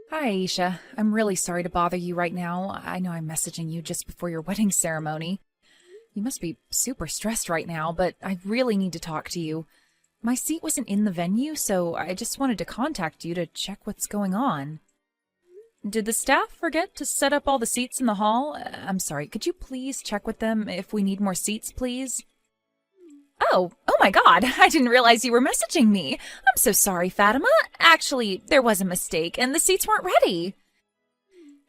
Hi, Aisha. I'm really sorry to bother you right now. I know I'm messaging you just before your wedding ceremony. You must be super stressed right now, but I really need to talk to you. My seat wasn't in the venue, so I just wanted to contact you to check what's going on. Did the staff forget to set up all the seats in the hall? I'm sorry, could you please check with them if we need more seats, please? Oh my god, I didn't realize you were messaging me. I'm so sorry, Fatima. Actually, there was a mistake, and the seats weren't ready.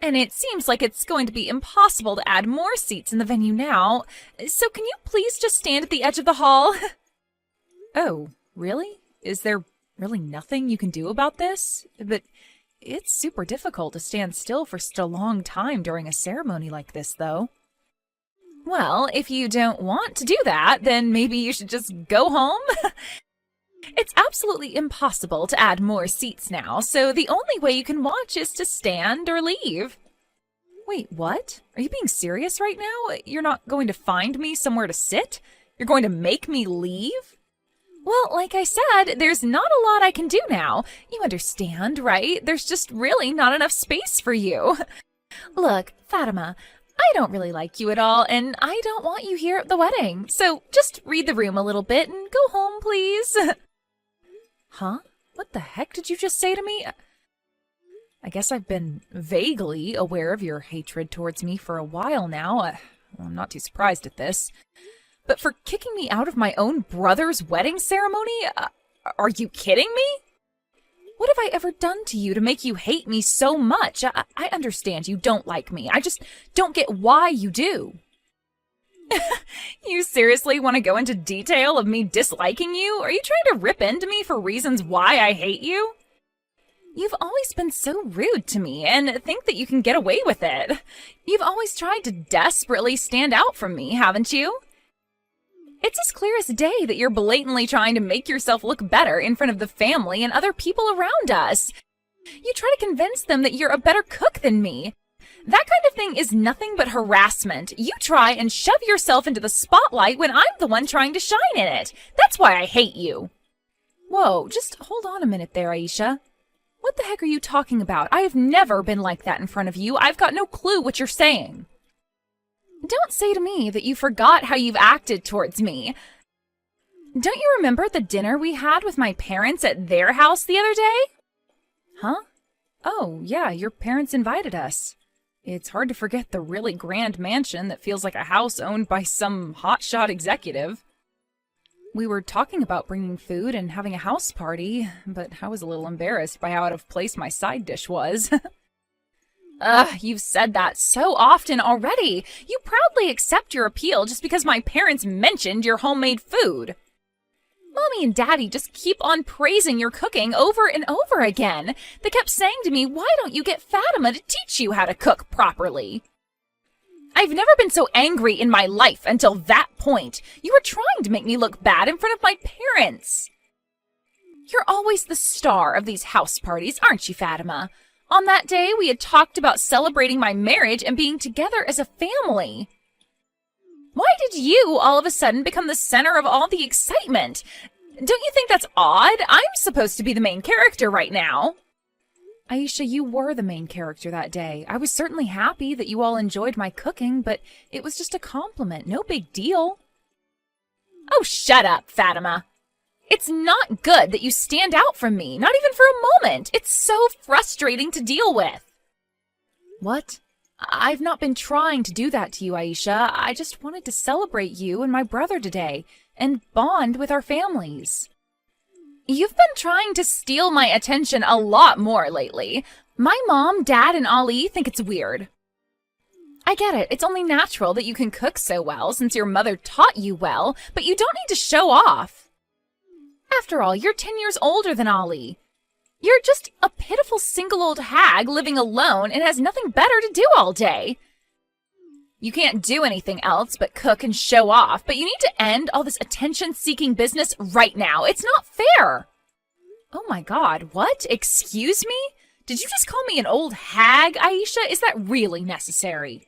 And it seems like it's going to be impossible to add more seats in the venue now. So can you please just stand at the edge of the hall? Oh, really? Is there really nothing you can do about this? But it's super difficult to stand still for such a long time during a ceremony like this, though. Well, if you don't want to do that, then maybe you should just go home. It's absolutely impossible to add more seats now, so the only way you can watch is to stand or leave. Wait, what? Are you being serious right now? You're not going to find me somewhere to sit? You're going to make me leave? Well, like I said, there's not a lot I can do now. You understand, right? There's just really not enough space for you. Look, Fatima, I don't really like you at all, and I don't want you here at the wedding. So just read the room a little bit and go home, please. Huh? What the heck did you just say to me? I guess I've been vaguely aware of your hatred towards me for a while now. I'm not too surprised at this. But for kicking me out of my own brother's wedding ceremony? Are you kidding me? What have I ever done to you to make you hate me so much? I understand you don't like me. I just don't get why you do. You seriously want to go into detail of me disliking you? Are you trying to rip into me for reasons why I hate you? You've always been so rude to me and think that you can get away with it. You've always tried to desperately stand out from me, haven't you? It's as clear as day that you're blatantly trying to make yourself look better in front of the family and other people around us. You try to convince them that you're a better cook than me. That kind of thing is nothing but harassment. You try and shove yourself into the spotlight when I'm the one trying to shine in it. That's why I hate you. Whoa, just hold on a minute there, Aisha. What the heck are you talking about? I have never been like that in front of you. I've got no clue what you're saying. Don't say to me that you forgot how you've acted towards me. Don't you remember the dinner we had with my parents at their house the other day? Huh? Oh, yeah, your parents invited us. It's hard to forget the really grand mansion that feels like a house owned by some hotshot executive. We were talking about bringing food and having a house party, but I was a little embarrassed by how out of place my side dish was. You've said that so often already. You proudly accept your appeal just because my parents mentioned your homemade food. Mommy and Daddy just keep on praising your cooking over and over again. They kept saying to me, why don't you get Fatima to teach you how to cook properly? I've never been so angry in my life until that point. You were trying to make me look bad in front of my parents. You're always the star of these house parties, aren't you, Fatima? On that day, we had talked about celebrating my marriage and being together as a family. Why did you all of a sudden become the center of all the excitement? Don't you think that's odd? I'm supposed to be the main character right now. Aisha, you were the main character that day. I was certainly happy that you all enjoyed my cooking, but it was just a compliment, no big deal. Oh, shut up, Fatima. It's not good that you stand out from me, not even for a moment. It's so frustrating to deal with. What? I've not been trying to do that to you, Aisha. I just wanted to celebrate you and my brother today and bond with our families. You've been trying to steal my attention a lot more lately. My mom, dad, and Ali think it's weird. I get it. It's only natural that you can cook so well since your mother taught you well, but you don't need to show off. After all, you're 10 years older than Ali. You're just a pitiful single old hag living alone and has nothing better to do all day. You can't do anything else but cook and show off, but you need to end all this attention-seeking business right now. It's not fair. Oh my God, what? Excuse me? Did you just call me an old hag, Aisha? Is that really necessary?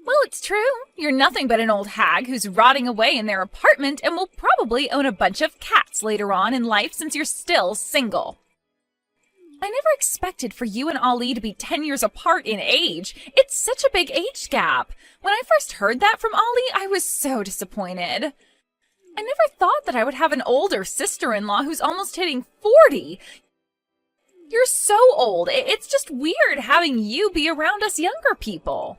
Well, it's true. You're nothing but an old hag who's rotting away in their apartment and will probably own a bunch of cats later on in life since you're still single. I never expected for you and Ali to be 10 years apart in age. It's such a big age gap. When I first heard that from Ali, I was so disappointed. I never thought that I would have an older sister-in-law who's almost hitting 40. You're so old. It's just weird having you be around us younger people.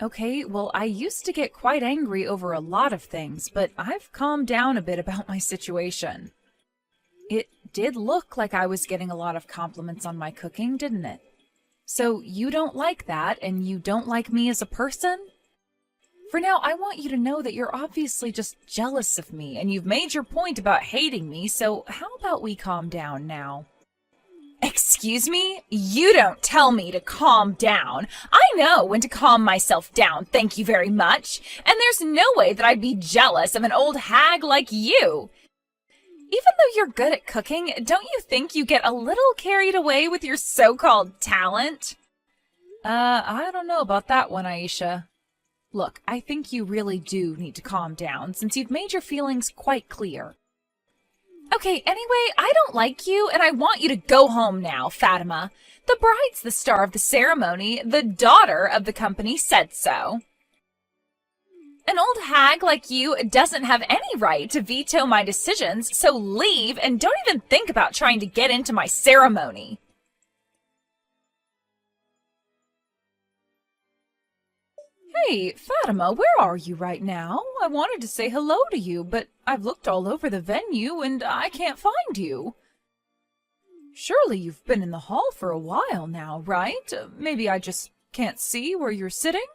Okay, well, I used to get quite angry over a lot of things, but I've calmed down a bit about my situation. It did look like I was getting a lot of compliments on my cooking, didn't it? So you don't like that, and you don't like me as a person? For now, I want you to know that you're obviously just jealous of me, and you've made your point about hating me, so how about we calm down now? Excuse me? You don't tell me to calm down. I know when to calm myself down, thank you very much. And there's no way that I'd be jealous of an old hag like you. Even though you're good at cooking, don't you think you get a little carried away with your so-called talent? I don't know about that one, Aisha. Look, I think you really do need to calm down, since you've made your feelings quite clear. Okay, anyway, I don't like you, and I want you to go home now, Fatima. The bride's the star of the ceremony. The daughter of the company said so. An old hag like you doesn't have any right to veto my decisions, so leave and don't even think about trying to get into my ceremony. Hey, Fatima, where are you right now? I wanted to say hello to you, but I've looked all over the venue and I can't find you. Surely you've been in the hall for a while now, right? Maybe I just can't see where you're sitting?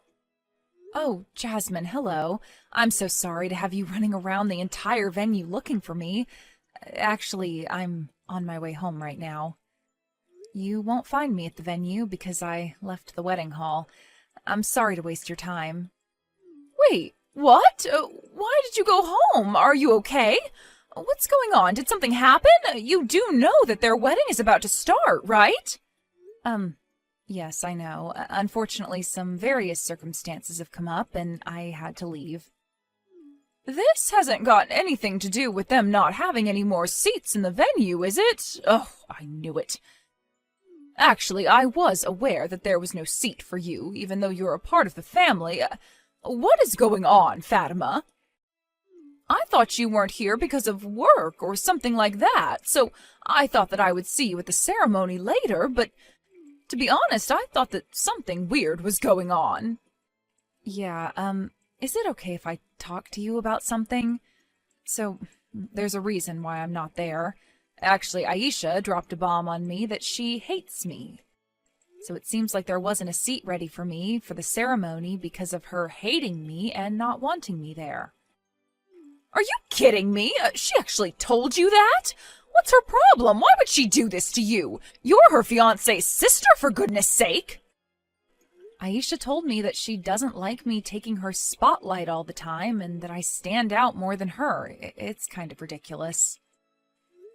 Oh, Jasmine, hello. I'm so sorry to have you running around the entire venue looking for me. Actually, I'm on my way home right now. You won't find me at the venue because I left the wedding hall. I'm sorry to waste your time. Wait, what? Why did you go home? Are you okay? What's going on? Did something happen? You do know that their wedding is about to start, right? Yes, I know. Unfortunately, some various circumstances have come up, and I had to leave. This hasn't got anything to do with them not having any more seats in the venue, is it? Oh, I knew it. Actually, I was aware that there was no seat for you, even though you're a part of the family. What is going on, Fatima? I thought you weren't here because of work or something like that, so I thought that I would see you at the ceremony later, but to be honest, I thought that something weird was going on. Yeah, is it okay if I talk to you about something? So, there's a reason why I'm not there. Actually, Aisha dropped a bomb on me that she hates me. So it seems like there wasn't a seat ready for me for the ceremony because of her hating me and not wanting me there. Are you kidding me? She actually told you that? What's her problem? Why would she do this to you? You're her fiancé's sister, for goodness sake. Aisha told me that she doesn't like me taking her spotlight all the time and that I stand out more than her. It's kind of ridiculous.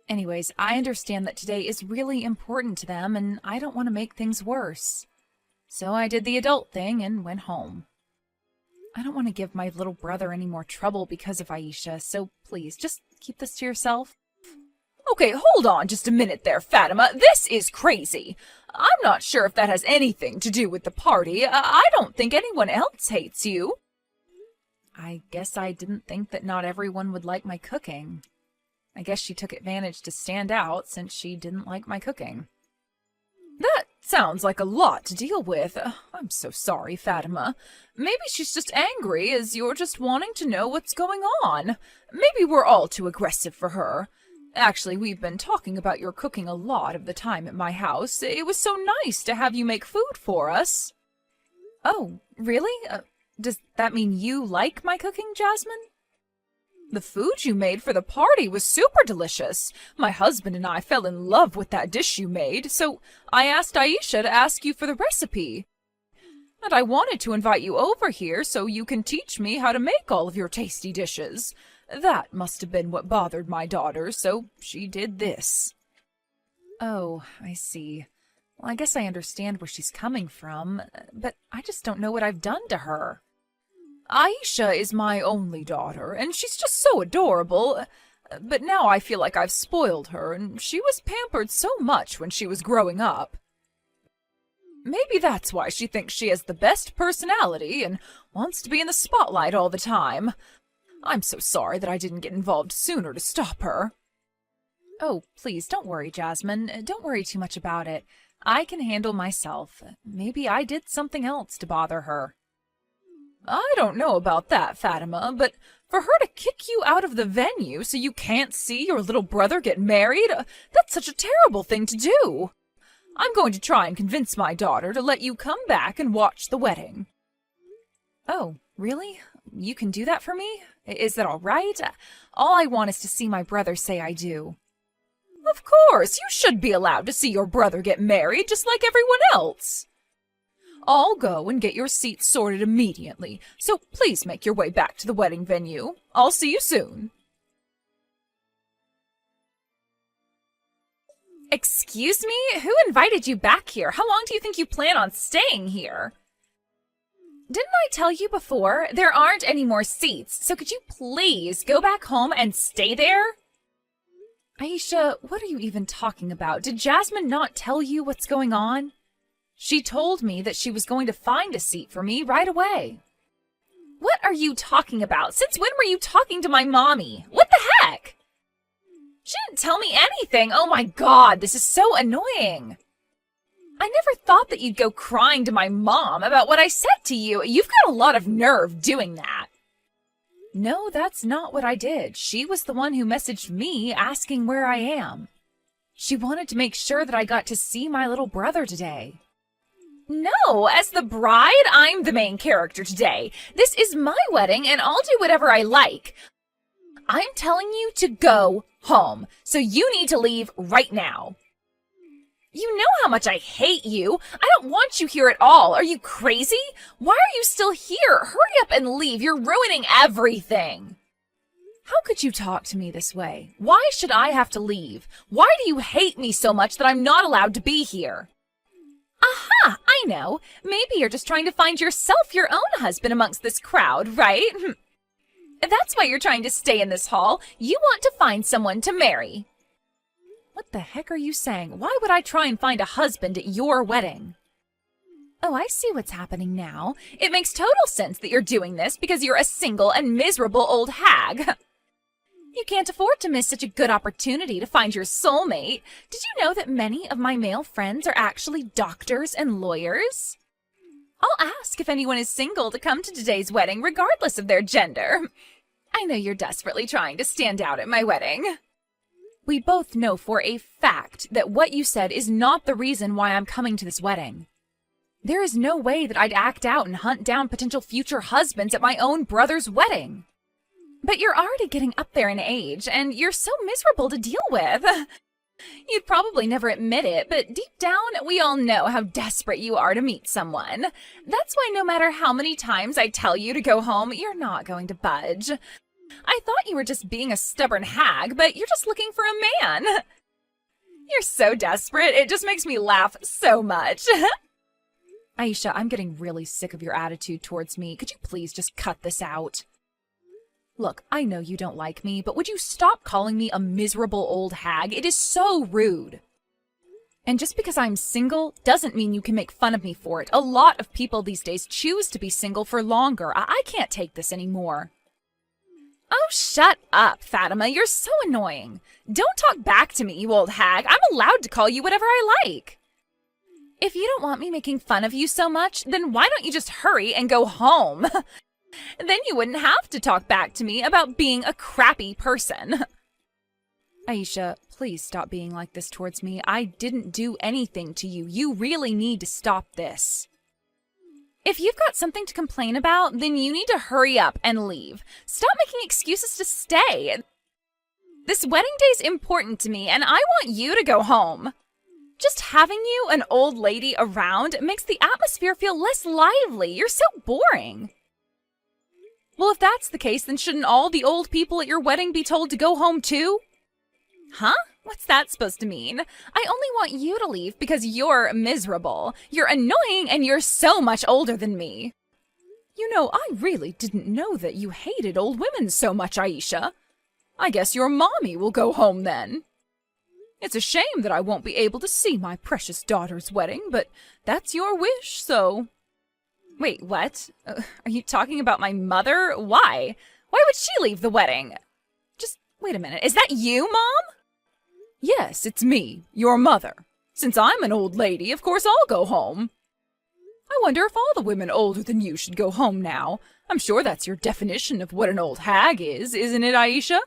Anyways, I understand that today is really important to them, and I don't want to make things worse. So I did the adult thing and went home. I don't want to give my little brother any more trouble because of Aisha, so please, just keep this to yourself. Okay, hold on just a minute there, Fatima. This is crazy. I'm not sure if that has anything to do with the party. I don't think anyone else hates you. I guess I didn't think that not everyone would like my cooking. I guess she took advantage to stand out since she didn't like my cooking. That sounds like a lot to deal with. I'm so sorry, Fatima. Maybe she's just angry as you're just wanting to know what's going on. Maybe we're all too aggressive for her. Actually, we've been talking about your cooking a lot of the time at my house. It was so nice to have you make food for us. Oh, really? Does that mean you like my cooking, Jasmine? The food you made for the party was super delicious. My husband and I fell in love with that dish you made, so I asked Aisha to ask you for the recipe. And I wanted to invite you over here so you can teach me how to make all of your tasty dishes. That must have been what bothered my daughter, so she did this. Oh, I see. Well, I guess I understand where she's coming from, but I just don't know what I've done to her. Aisha is my only daughter, and she's just so adorable. But now I feel like I've spoiled her, and she was pampered so much when she was growing up. Maybe that's why she thinks she has the best personality and wants to be in the spotlight all the time. I'm so sorry that I didn't get involved sooner to stop her. Oh, please, don't worry, Jasmine. Don't worry too much about it. I can handle myself. Maybe I did something else to bother her. I don't know about that, Fatima, but for her to kick you out of the venue so you can't see your little brother get married, that's such a terrible thing to do. I'm going to try and convince my daughter to let you come back and watch the wedding. Oh, really? You can do that for me? Is that all right? All I want is to see my brother say I do. Of course, you should be allowed to see your brother get married just like everyone else. I'll go and get your seats sorted immediately, so please make your way back to the wedding venue. I'll see you soon. Excuse me? Who invited you back here? How long do you think you plan on staying here? Didn't I tell you before? There aren't any more seats, so could you please go back home and stay there? Aisha, what are you even talking about? Did Jasmine not tell you what's going on? She told me that she was going to find a seat for me right away. What are you talking about? Since when were you talking to my mommy? What the heck? She didn't tell me anything. Oh my God, this is so annoying. I never thought that you'd go crying to my mom about what I said to you. You've got a lot of nerve doing that. No, that's not what I did. She was the one who messaged me asking where I am. She wanted to make sure that I got to see my little brother today. No, as the bride, I'm the main character today. This is my wedding and I'll do whatever I like. I'm telling you to go home, so you need to leave right now. You know how much I hate you. I don't want you here at all. Are you crazy? Why are you still here? Hurry up and leave. You're ruining everything. How could you talk to me this way? Why should I have to leave? Why do you hate me so much that I'm not allowed to be here? Aha, I know. Maybe you're just trying to find yourself your own husband amongst this crowd, right? That's why you're trying to stay in this hall. You want to find someone to marry. What the heck are you saying? Why would I try and find a husband at your wedding? Oh, I see what's happening now. It makes total sense that you're doing this because you're a single and miserable old hag. You can't afford to miss such a good opportunity to find your soulmate. Did you know that many of my male friends are actually doctors and lawyers? I'll ask if anyone is single to come to today's wedding regardless of their gender. I know you're desperately trying to stand out at my wedding. We both know for a fact that what you said is not the reason why I'm coming to this wedding. There is no way that I'd act out and hunt down potential future husbands at my own brother's wedding. But you're already getting up there in age, and you're so miserable to deal with. You'd probably never admit it, but deep down, we all know how desperate you are to meet someone. That's why no matter how many times I tell you to go home, you're not going to budge. I thought you were just being a stubborn hag, but you're just looking for a man. You're so desperate, it just makes me laugh so much. Aisha, I'm getting really sick of your attitude towards me. Could you please just cut this out? Look, I know you don't like me, but would you stop calling me a miserable old hag? It is so rude. And just because I'm single doesn't mean you can make fun of me for it. A lot of people these days choose to be single for longer. I can't take this anymore. Oh, shut up, Fatima. You're so annoying. Don't talk back to me, you old hag. I'm allowed to call you whatever I like. If you don't want me making fun of you so much, then why don't you just hurry and go home? Then you wouldn't have to talk back to me about being a crappy person. Aisha, please stop being like this towards me. I didn't do anything to you. You really need to stop this. If you've got something to complain about, then you need to hurry up and leave. Stop making excuses to stay. This wedding day's important to me, and I want you to go home. Just having you, an old lady, around makes the atmosphere feel less lively. You're so boring. Well, if that's the case, then shouldn't all the old people at your wedding be told to go home too? Huh? What's that supposed to mean? I only want you to leave because you're miserable. You're annoying and you're so much older than me. You know, I really didn't know that you hated old women so much, Aisha. I guess your mommy will go home then. It's a shame that I won't be able to see my precious daughter's wedding, but that's your wish, so... Wait, what? Are you talking about my mother? Why? Why would she leave the wedding? Just wait a minute. Is that you, Mom? Yes, it's me, your mother. Since I'm an old lady, of course I'll go home. I wonder if all the women older than you should go home now. I'm sure that's your definition of what an old hag is, isn't it, Aisha?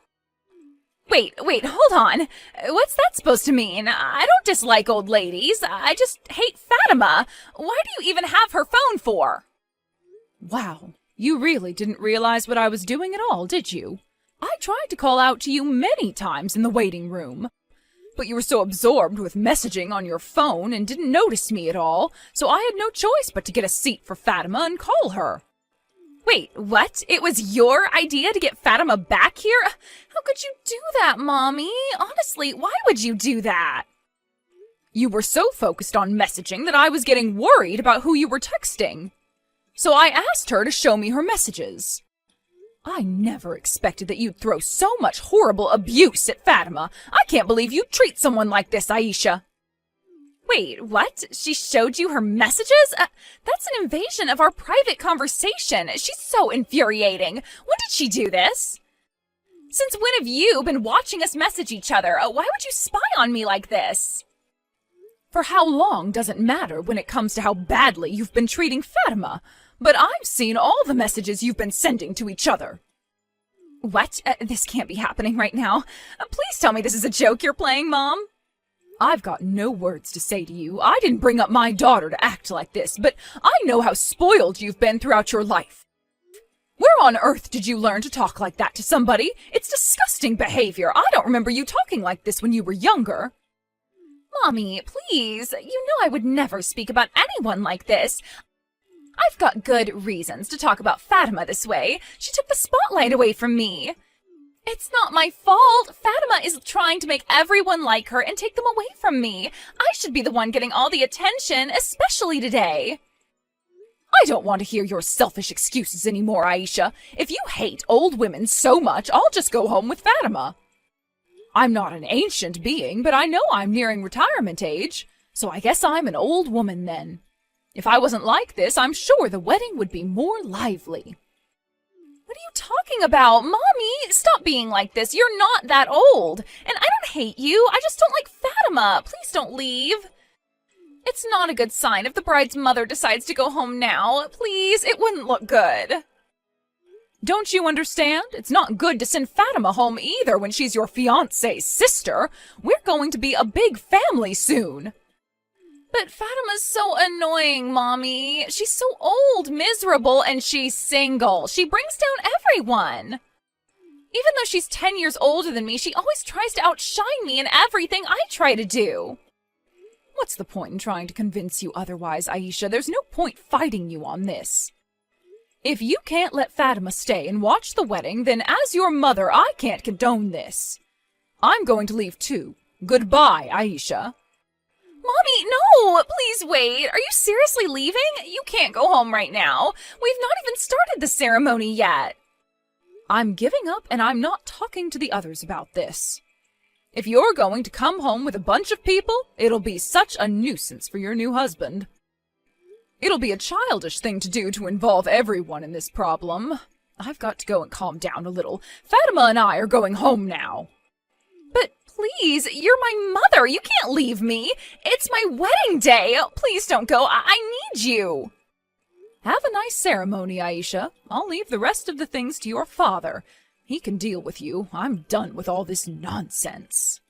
Wait, hold on. What's that supposed to mean? I don't dislike old ladies. I just hate Fatima. Why do you even have her phone for? Wow, you really didn't realize what I was doing at all, did you? I tried to call out to you many times in the waiting room. But you were so absorbed with messaging on your phone and didn't notice me at all, so I had no choice but to get a seat for Fatima and call her. Wait, what? It was your idea to get Fatima back here? How could you do that, Mommy? Honestly, why would you do that? You were so focused on messaging that I was getting worried about who you were texting. So I asked her to show me her messages. I never expected that you'd throw so much horrible abuse at Fatima. I can't believe you'd treat someone like this, Aisha. Wait, what? She showed you her messages? That's an invasion of our private conversation. She's so infuriating. When did she do this? Since when have you been watching us message each other? Why would you spy on me like this? For how long doesn't matter when it comes to how badly you've been treating Fatima, but I've seen all the messages you've been sending to each other. What? This can't be happening right now. Please tell me this is a joke you're playing, Mom. I've got no words to say to you. I didn't bring up my daughter to act like this, but I know how spoiled you've been throughout your life. Where on earth did you learn to talk like that to somebody? It's disgusting behavior. I don't remember you talking like this when you were younger. Mommy, please. You know I would never speak about anyone like this. I've got good reasons to talk about Fatima this way. She took the spotlight away from me. It's not my fault. Fatima is trying to make everyone like her and take them away from me. I should be the one getting all the attention, especially today. I don't want to hear your selfish excuses anymore, Aisha. If you hate old women so much, I'll just go home with Fatima. I'm not an ancient being, but I know I'm nearing retirement age, so I guess I'm an old woman then. If I wasn't like this, I'm sure the wedding would be more lively. What are you talking about? Mommy, stop being like this. You're not that old. And I don't hate you. I just don't like Fatima. Please don't leave. It's not a good sign if the bride's mother decides to go home now. Please, it wouldn't look good. Don't you understand? It's not good to send Fatima home either when she's your fiancé's sister. We're going to be a big family soon. But Fatima's so annoying, Mommy. She's so old, miserable, and she's single. She brings down everyone. Even though she's 10 years older than me, she always tries to outshine me in everything I try to do. What's the point in trying to convince you otherwise, Aisha? There's no point fighting you on this. If you can't let Fatima stay and watch the wedding, then as your mother, I can't condone this. I'm going to leave too. Goodbye, Aisha. Mommy, no! Please wait. Are you seriously leaving? You can't go home right now. We've not even started the ceremony yet. I'm giving up and I'm not talking to the others about this. If you're going to come home with a bunch of people, it'll be such a nuisance for your new husband. It'll be a childish thing to do to involve everyone in this problem. I've got to go and calm down a little. Fatima and I are going home now. But please, you're my mother. You can't leave me. It's my wedding day. Please don't go. I need you. Have a nice ceremony, Aisha. I'll leave the rest of the things to your father. He can deal with you. I'm done with all this nonsense.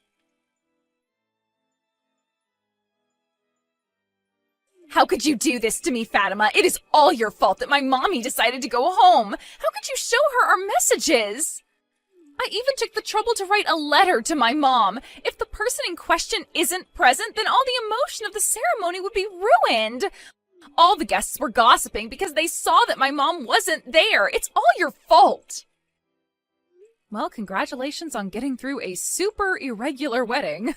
How could you do this to me, Fatima? It is all your fault that my mommy decided to go home. How could you show her our messages? I even took the trouble to write a letter to my mom. If the person in question isn't present, then all the emotion of the ceremony would be ruined. All the guests were gossiping because they saw that my mom wasn't there. It's all your fault. Well, congratulations on getting through a super irregular wedding.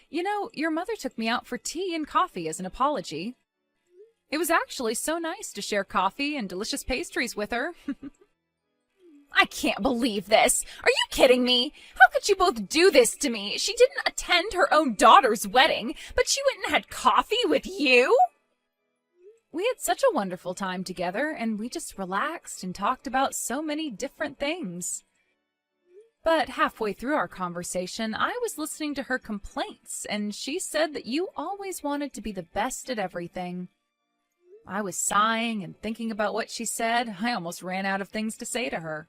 You know, your mother took me out for tea and coffee as an apology. It was actually so nice to share coffee and delicious pastries with her. I can't believe this. Are you kidding me? How could you both do this to me? She didn't attend her own daughter's wedding, but she went and had coffee with you? We had such a wonderful time together, and we just relaxed and talked about so many different things. But halfway through our conversation, I was listening to her complaints, and she said that you always wanted to be the best at everything. I was sighing and thinking about what she said. I almost ran out of things to say to her.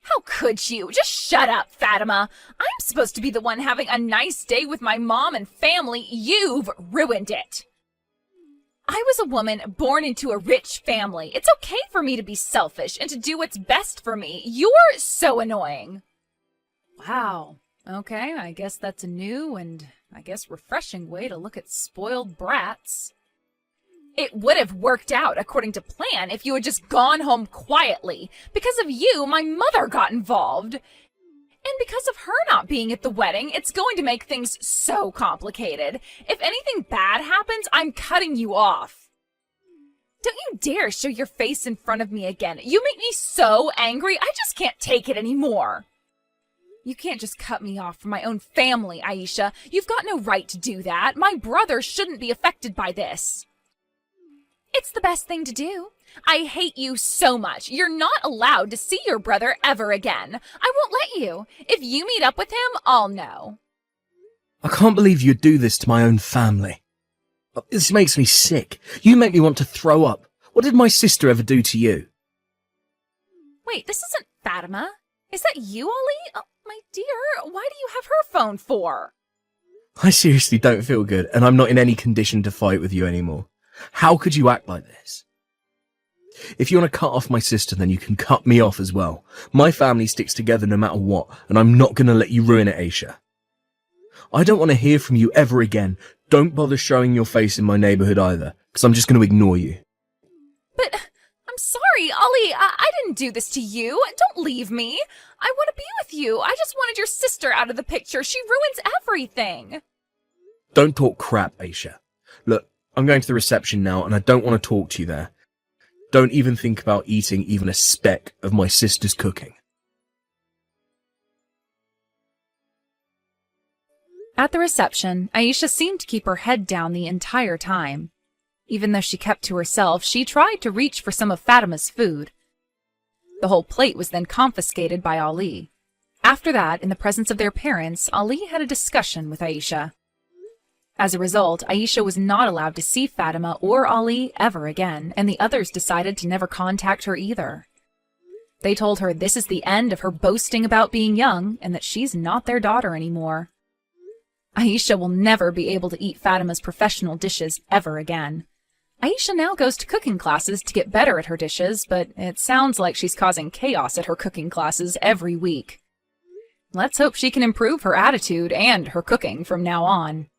How could you? Just shut up, Fatima. I'm supposed to be the one having a nice day with my mom and family. You've ruined it. I was a woman born into a rich family. It's okay for me to be selfish and to do what's best for me. You're so annoying. Wow. Okay, I guess that's a new and, refreshing way to look at spoiled brats. It would have worked out according to plan if you had just gone home quietly. Because of you, my mother got involved. And because of her not being at the wedding, it's going to make things so complicated. If anything bad happens, I'm cutting you off. Don't you dare show your face in front of me again. You make me so angry, I just can't take it anymore. You can't just cut me off from my own family, Aisha. You've got no right to do that. My brother shouldn't be affected by this. It's the best thing to do. I hate you so much. You're not allowed to see your brother ever again. I won't let you. If you meet up with him, I'll know. I can't believe you'd do this to my own family. This makes me sick. You make me want to throw up. What did my sister ever do to you? Wait, this isn't Fatima. Is that you, Ollie? Oh, my dear, why do you have her phone for? I seriously don't feel good, and I'm not in any condition to fight with you anymore. How could you act like this? If you want to cut off my sister, then you can cut me off as well. My family sticks together no matter what, and I'm not going to let you ruin it, Aisha. I don't want to hear from you ever again. Don't bother showing your face in my neighborhood either, because I'm just going to ignore you. But I'm sorry, Ollie. I didn't do this to you. Don't leave me. I want to be with you. I just wanted your sister out of the picture. She ruins everything. Don't talk crap, Aisha. Look, I'm going to the reception now, and I don't want to talk to you there. Don't even think about eating even a speck of my sister's cooking. At the reception, Aisha seemed to keep her head down the entire time. Even though she kept to herself, she tried to reach for some of Fatima's food. The whole plate was then confiscated by Ali. After that, in the presence of their parents, Ali had a discussion with Aisha. As a result, Aisha was not allowed to see Fatima or Ali ever again, and the others decided to never contact her either. They told her this is the end of her boasting about being young, and that she's not their daughter anymore. Aisha will never be able to eat Fatima's professional dishes ever again. Aisha now goes to cooking classes to get better at her dishes, but it sounds like she's causing chaos at her cooking classes every week. Let's hope she can improve her attitude and her cooking from now on.